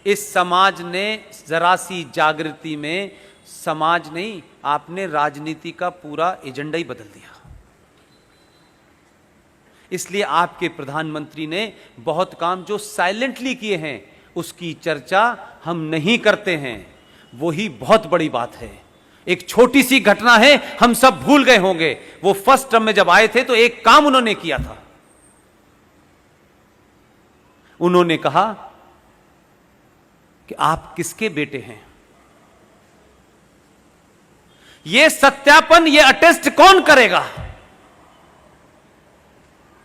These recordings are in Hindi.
इस समाज ने जरा सी जागृति में समाज नहीं, आपने राजनीति का पूरा एजेंडा ही बदल दिया। इसलिए आपके प्रधानमंत्री ने बहुत काम जो साइलेंटली किए हैं उसकी चर्चा हम नहीं करते हैं, वही बहुत बड़ी बात है। एक छोटी सी घटना है, हम सब भूल गए होंगे, वो फर्स्ट टर्म में जब आए थे तो एक काम उन्होंने किया था। उन्होंने कहा कि आप किसके बेटे हैं, यह सत्यापन, यह अटेस्ट कौन करेगा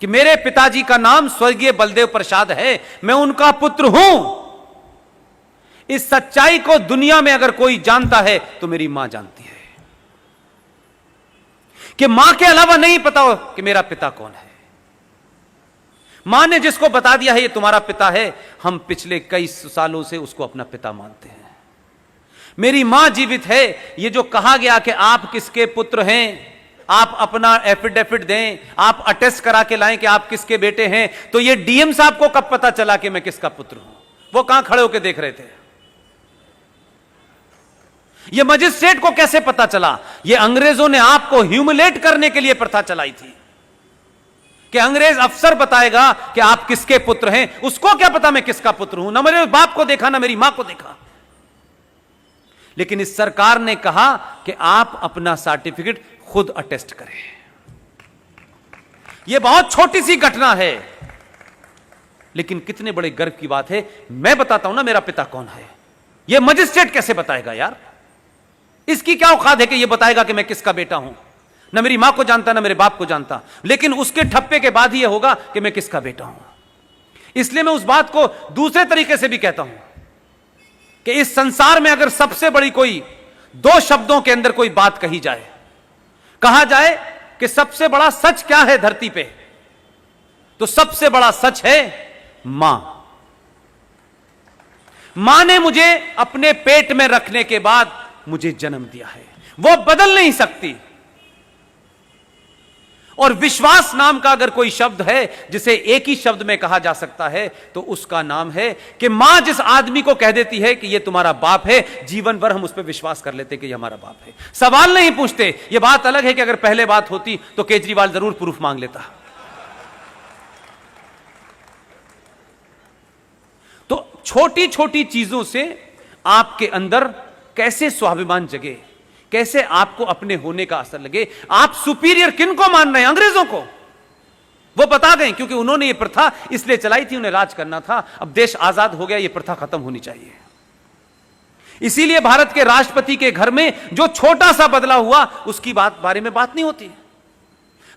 कि मेरे पिताजी का नाम स्वर्गीय बलदेव प्रसाद है, मैं उनका पुत्र हूं। इस सच्चाई को दुनिया में अगर कोई जानता है तो मेरी मां जानती है कि मां के अलावा नहीं पता हो कि मेरा पिता कौन है। मां ने जिसको बता दिया है ये तुम्हारा पिता है, हम पिछले कई सालों से उसको अपना पिता मानते हैं। मेरी मां जीवित है। ये जो कहा गया कि आप किसके पुत्र हैं, आप अपना एफिडेविट दें, आप अटेस्ट करा के लाएं कि आप किसके बेटे हैं, तो ये डीएम साहब को कब पता चला कि मैं किसका पुत्र हूं? वो कहां खड़े होकर देख रहे थे? ये मजिस्ट्रेट को कैसे पता चला? ये अंग्रेजों ने आपको ह्यूमिलेट करने के लिए प्रथा चलाई थी कि अंग्रेज अफसर बताएगा कि आप किसके पुत्र हैं। उसको क्या पता मैं किसका पुत्र हूं? ना मेरे बाप को देखा, ना मेरी मां को देखा। लेकिन इस सरकार ने कहा कि आप अपना सर्टिफिकेट खुद अटेस्ट करें। यह बहुत छोटी सी घटना है, लेकिन कितने बड़े गर्व की बात है। मैं बताता हूं ना मेरा पिता कौन है, यह मजिस्ट्रेट कैसे बताएगा यार? इसकी क्या औकात है कि यह बताएगा कि मैं किसका बेटा हूं? ना मेरी मां को जानता, ना मेरे बाप को जानता, लेकिन उसके ठप्पे के बाद ही यह होगा कि मैं किसका बेटा हूं। इसलिए मैं उस बात को दूसरे तरीके से भी कहता हूं कि इस संसार में अगर सबसे बड़ी कोई दो शब्दों के अंदर कोई बात कही जाए, कहा जाए कि सबसे बड़ा सच क्या है धरती पे, तो सबसे बड़ा सच है मां। मां ने मुझे अपने पेट में रखने के बाद मुझे जन्म दिया है, वो बदल नहीं सकती। और विश्वास नाम का अगर कोई शब्द है जिसे एक ही शब्द में कहा जा सकता है तो उसका नाम है कि मां जिस आदमी को कह देती है कि यह तुम्हारा बाप है, जीवन भर हम उस पर विश्वास कर लेते कि यह हमारा बाप है, सवाल नहीं पूछते। यह बात अलग है कि अगर पहले बात होती तो केजरीवाल जरूर प्रूफ मांग लेता। तो छोटी छोटी चीजों से आपके अंदर कैसे स्वाभिमान जगे, कैसे आपको अपने होने का असर लगे। आप सुपीरियर किन को मान रहे हैं? अंग्रेजों को। वो बता गए क्योंकि उन्होंने ये प्रथा इसलिए चलाई थी, उन्हें राज करना था। अब देश आजाद हो गया, ये प्रथा खत्म होनी चाहिए। इसीलिए भारत के राष्ट्रपति के घर में जो छोटा सा बदलाव हुआ उसकी बारे में बात नहीं होती।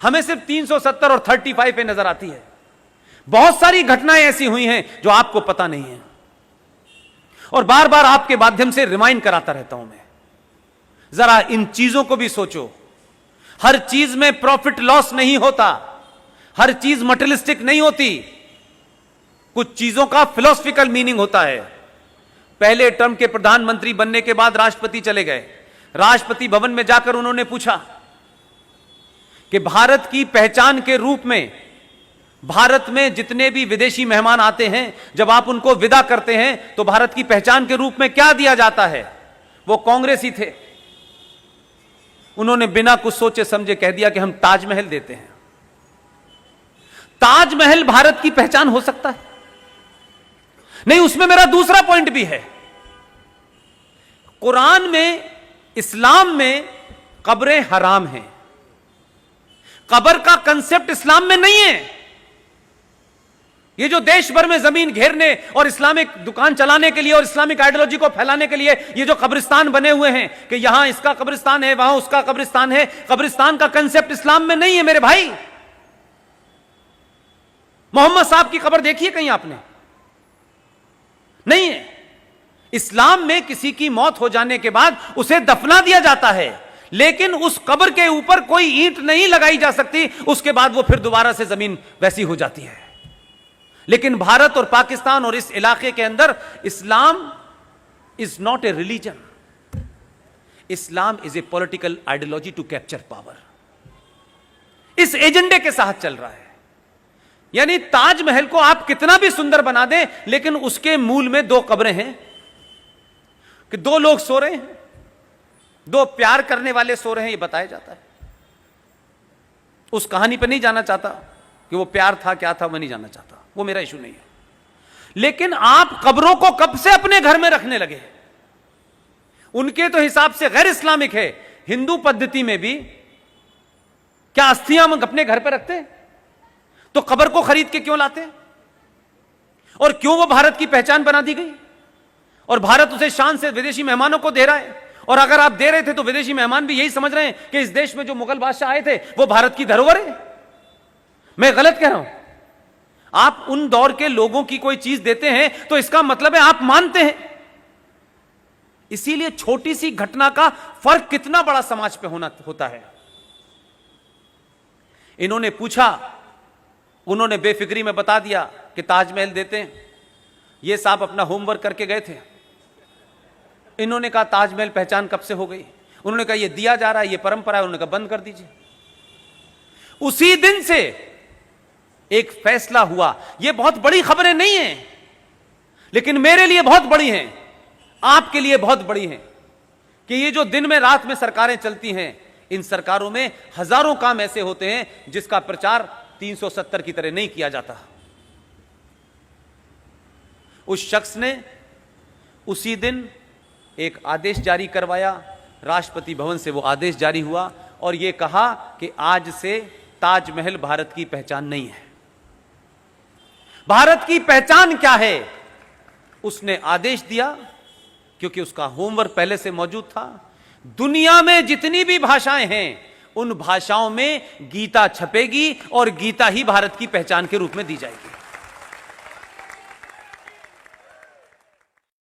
हमें सिर्फ 370 और 35 पे नजर आती है। बहुत सारी घटनाएं ऐसी हुई हैं जो आपको पता नहीं है, और बार बार आपके माध्यम से रिमाइंड कराता रहता हूं मैं। जरा इन चीजों को भी सोचो। हर चीज में प्रॉफिट लॉस नहीं होता, हर चीज मटेरियलिस्टिक नहीं होती, कुछ चीजों का फिलोसफिकल मीनिंग होता है। पहले टर्म के प्रधानमंत्री बनने के बाद राष्ट्रपति चले गए। राष्ट्रपति भवन में जाकर उन्होंने पूछा कि भारत की पहचान के रूप में भारत में जितने भी विदेशी मेहमान आते हैं, जब आप उनको विदा करते हैं तो भारत की पहचान के रूप में क्या दिया जाता है? वो कांग्रेसी थे, उन्होंने बिना कुछ सोचे समझे कह दिया कि हम ताजमहल देते हैं। ताजमहल भारत की पहचान हो सकता है? नहीं। उसमें मेरा दूसरा पॉइंट भी है। कुरान में, इस्लाम में कब्रें हराम हैं। कब्र का कंसेप्ट इस्लाम में नहीं है। ये जो देश भर में जमीन घेरने और इस्लामिक दुकान चलाने के लिए और इस्लामिक आइडियोलॉजी को फैलाने के लिए ये जो कब्रिस्तान बने हुए हैं कि यहां इसका कब्रिस्तान है, वहां उसका कब्रिस्तान है, कब्रिस्तान का कंसेप्ट इस्लाम में नहीं है मेरे भाई। मोहम्मद साहब की कब्र देखी है कहीं आपने? नहीं है। इस्लाम में किसी की मौत हो जाने के बाद उसे दफना दिया जाता है, लेकिन उस कब्र के ऊपर कोई ईंट नहीं लगाई जा सकती। उसके बाद वो फिर दोबारा से जमीन वैसी हो जाती है। लेकिन भारत और पाकिस्तान और इस इलाके के अंदर Islam is not a religion, Islam is a political ideology to capture power. इस एजेंडे के साथ चल रहा है। यानी ताजमहल को आप कितना भी सुंदर बना दें, लेकिन उसके मूल में दो कब्रें हैं कि दो लोग सो रहे हैं, दो प्यार करने वाले सो रहे हैं, यह बताया जाता है। उस कहानी पर नहीं जाना चाहता कि वो प्यार था क्या था, मैं नहीं जानना चाहता, वो मेरा इशू नहीं है। लेकिन आप कब्रों को कब से अपने घर में रखने लगे? उनके तो हिसाब से गैर इस्लामिक है। हिंदू पद्धति में भी क्या अस्थियां हम अपने घर पर रखते? तो कब्र को खरीद के क्यों लाते? और क्यों वो भारत की पहचान बना दी गई? और भारत उसे शान से विदेशी मेहमानों को दे रहा है। और अगर आप दे रहे थे तो विदेशी मेहमान भी यही समझ रहे हैं कि इस देश में जो मुगल बादशाह आए थे वो भारत की धरोहर है। मैं गलत कह रहा हूं? आप उन दौर के लोगों की कोई चीज देते हैं तो इसका मतलब है आप मानते हैं। इसीलिए छोटी सी घटना का फर्क कितना बड़ा समाज पे होता है। इन्होंने पूछा, उन्होंने बेफिक्री में बता दिया कि ताजमहल देते हैं। ये साहब अपना होमवर्क करके गए थे। इन्होंने कहा ताजमहल पहचान कब से हो गई? उन्होंने कहा ये दिया जा रहा है, ये परंपरा है। उन्होंने कहा बंद कर दीजिए। उसी दिन से एक फैसला हुआ। ये बहुत बड़ी खबरें नहीं हैं, लेकिन मेरे लिए बहुत बड़ी हैं, आपके लिए बहुत बड़ी हैं, कि ये जो दिन में रात में सरकारें चलती हैं, इन सरकारों में हजारों काम ऐसे होते हैं जिसका प्रचार 370 की तरह नहीं किया जाता। उस शख्स ने उसी दिन एक आदेश जारी करवाया, राष्ट्रपति भवन से वो आदेश जारी हुआ और ये कहा कि आज से ताजमहल भारत की पहचान नहीं है। भारत की पहचान क्या है? उसने आदेश दिया, क्योंकि उसका होमवर्क पहले से मौजूद था। दुनिया में जितनी भी भाषाएं हैं उन भाषाओं में गीता छपेगी और गीता ही भारत की पहचान के रूप में दी जाएगी।